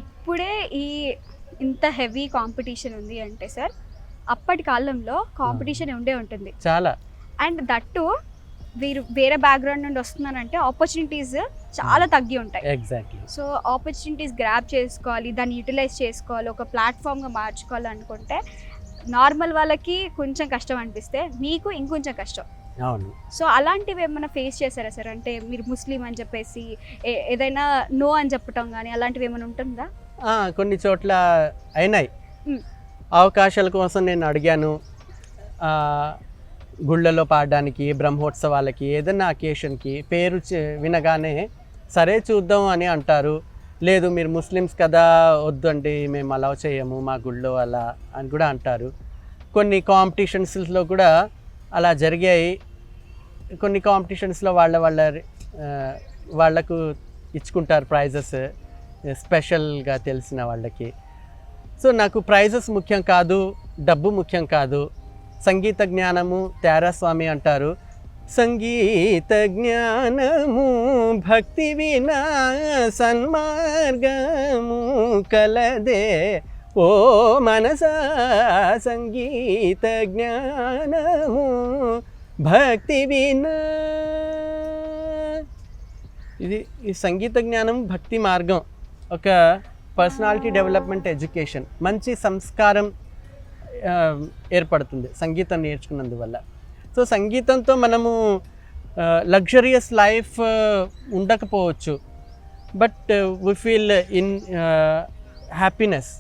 ఇప్పుడే ఈ ఇంత హెవీ కాంపిటీషన్ ఉంది అంటే సార్, అప్పటి కాలంలో కాంపిటీషన్ ఉండే ఉంటుంది చాలా. అండ్ దట్టు వీరు వేరే బ్యాక్గ్రౌండ్ నుండి వస్తున్నారంటే ఆపర్చునిటీస్ చాలా తగ్గి ఉంటాయి. ఎగ్జాక్ట్లీ. సో ఆపర్చునిటీస్ గ్రాబ్ చేసుకోవాలి, దాన్ని యూటిలైజ్ చేసుకోవాలి, ఒక ప్లాట్ఫామ్గా మార్చుకోవాలి అనుకుంటే నార్మల్ వాళ్ళకి కొంచెం కష్టం అనిపిస్తే మీకు ఇంకొంచెం కష్టం. అవును. సో అలాంటివి ఏమైనా ఫేస్ చేశారా సార్? అంటే మీరు ముస్లిం అని చెప్పేసి ఏదైనా నో అని చెప్పటం కానీ అలాంటివి ఏమైనా ఉంటుందా? కొన్ని చోట్ల అయినాయి. అవకాశాల కోసం నేను అడిగాను, గుళ్ళలో పాడడానికి, బ్రహ్మోత్సవాలకి, ఏదైనా అకేషన్కి పేరు వినగానే సరే చూద్దాం అని అంటారు. లేదు మీరు ముస్లిమ్స్ కదా, వద్దండి మేము అలౌ చేయము మా గుళ్ళో అలా అని కూడా అంటారు. కొన్ని కాంపిటీషన్స్లో కూడా అలా జరిగాయి. కొన్ని కాంపిటీషన్స్లో వాళ్ళకు ఇచ్చుకుంటారు ప్రైజెస్, స్పెషల్గా తెలిసిన వాళ్ళకి. సో నాకు ప్రైజెస్ ముఖ్యం కాదు, డబ్బు ముఖ్యం కాదు. సంగీత జ్ఞానము తేరాస్వామి అంటారు, సంగీత జ్ఞానము భక్తి వినా సన్మార్గము కలదే ఓ మనసా, సంగీత జ్ఞానము భక్తి వినా. ఈ సంగీత జ్ఞానం భక్తి మార్గం, ఒక పర్సనాలిటీ డెవలప్మెంట్ ఎడ్యుకేషన్, మంచి సంస్కారం ఏర్పడుతుంది సంగీతం నేర్చుకున్నందువల్ల. సో సంగీతంతో మనము లగ్జరియస్ లైఫ్ ఉండకపోవచ్చు, but we feel in happiness